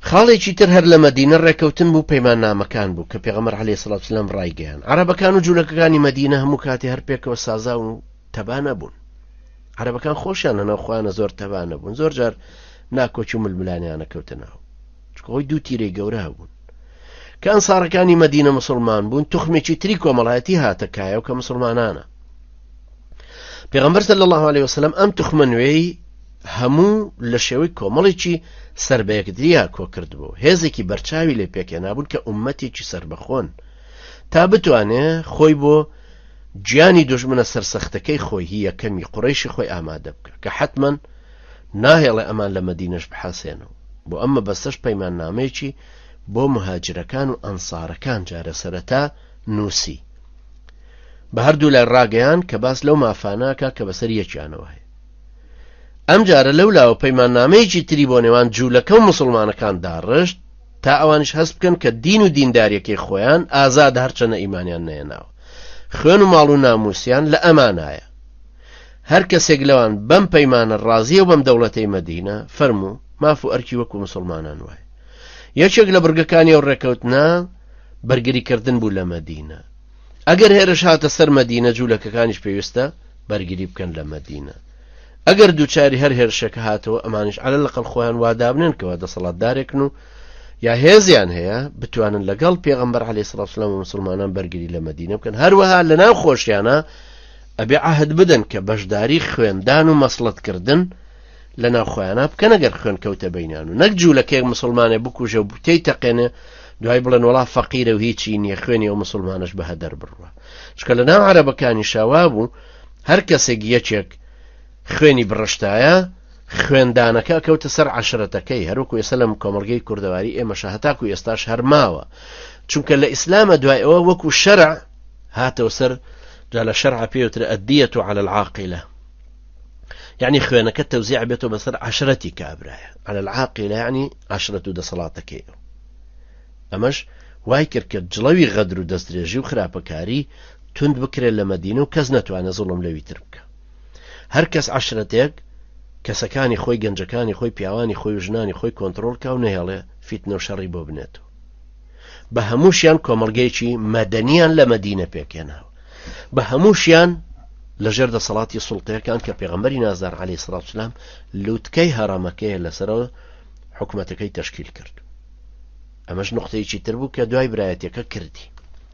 خاڵێکی تر هەر لە مەدینە ڕێکەوتن بوو پەیمان نامەکان بوو کە پێغەمبەر عەلەیهی سەڵاتو وەسەلام ڕایگەیاند. عەرەبەکان و جوولەکەکانی مەدینە هەموو کاتێ هەر پێکەوە سازا و تەبا نەبوون. عەرەبەکان خۆشیان لەناو خۆیانە زۆر تەبا نەبوون، زۆر جار ناکۆچی و ململانیانە کەوتە ناو، چونکە خۆی دوو تیرەی گەورە هەبوون. کە ئەنساڕەکانی مەدینە موسڵمان بوون، توخمێکی تری کۆمەڵایەتی هاتە کایە و کە موسڵمانانە. پێغەمبەر صلی الله علیه وسلم ئەم توخمە نوێی هەموو لە شێوەی کۆمەڵێکی سەر بە یەکدریا کۆ کردبوو، هێزێکی بەرچاوی لێ پێکێنابوون کە ئومەتێکی سەربەخۆن تا بتوانێ خۆی بۆ گیانی دوژمنە سەرسەختەکەی خۆی هی یەکەمی قوڕەیشی خۆی ئامادە بکە کە حتمەن ناهێڵێ ئەمان لە مەدینەش بحاسێنەوە. بۆ ئەمە بەستەش پەیمان نامەیەکی بۆ مهاجرەکان و ئەنسارەکان جارە سەرەتا نووسی بە هەردوو لای ڕاگەیان کە باس لەو مافاناکە کە بەسەر یەکیانەوە هەیە. ئەم جارە لەولاوە پەیمان نامەیەکی تری بۆ نێوان جوولەکە و موسڵمانەکان داڕشت تا ئەوانش هەست بکەن کە دین و دینداریەکەی خۆیان ئازاد هەرچەنە ئیمانیان نەهێناوە. خوێن و ماڵ و ناموسیان لە ئەمانایە. هەر کەسێک لەوان بەم پەیمانە ڕازیە و بەم دەوڵەتەی مەدینە فەرموو ماف و ئەرکی وەکو موسڵمانان وایە. یەکێک لە بڕگەکانی ئەو ڕێکەوتنە بەرگریکردن بوو لە مەدینە. ئەگەر هێرش هاتە سەر مەدینە جوولەکەکانیش پێویستە بەرگری بکەن لە مەدینە. ئەگەر دووچاری هەر هێرشەکە هاتەوە ئەمانش عەلە لەقەڵ خۆیان وادابنێن کەەوە دەسەڵاتدارێکن و یا هێزیان هەیە بتوانن لەگەڵ پێغەمبەر عەلەیهی سەڵاتو وەسەلام و موسڵمانان بەرگری لە مەدینە بکەن. هەروەها لەناو خۆشیانە ئەبێ عەهد بدەن کە بەشداری خوێندان و مەسڵەتکردن لەناو خۆیانە بکەن ئەگەر خوێن کەوتە بەینیان و نەک جوولەکەیەک مسڵمانێ بکوژە و تێی تەقێنێ دوای بڵێن وەڵا فەقیرە و هیچی نییە خوێنی ئەو مسڵمانش بە هەدەر بڕوە. چکە لەناو عەرەبەکانی شاوا بوو هەر کەسێک یەکێک خوێنی بڕشتایە خوێندانەکە کەوتە سەر عەشرەتەکەی، هەروەکو ئێستا لەم کۆمەڵگەی کوردەواری ئێمەش هەتاکو ئێستاش هەرماوە، چونکە لە ئیسلامە دوای ئەوە وەکو شەرع هاتەوە سەر جا لە شەرع پێوترە ئەدیەة عەلە العاقلة، يعني خوێنەکە تەوزیع بێتەوە بەسەر عەشرەتی کابرایە. عەلە العاقلة يعني عەشرەت و دەسەڵاتەکەی. ئەمەش وای کرد کە جڵەوی غەدر و دەستدرێژی و خراپەکاری تند بکرێت لە مەدینە و کەس نەتوانێت زوڵم لەوی تر بکە. هەر کەس عەشرەتێک کەسەکانی خۆی، گەنجەکانی خۆی، پیاوانی خۆی و ژنانی خۆی کۆنتڕۆڵ کا و نەهێڵێ فیتنە و شەڕی بۆ بنێتەوە. بە هەمووشیان کۆمەڵگەیەکی مەدەنیان لە مەدینە پێکێناوە، بە هەمووشیان لەژێر دەسەڵاتی سوڵتەیەکان کە پێغەمبەری نازدار عەلەیهی سەڵاتو وەسەلام لووتکەی هەرەمەکەیە لەسەرەوە حکومەتەکەی تەشکیل کرد. ئەمەش نقطەیەکی تر بوو کە دوای برایەتەکە کردی.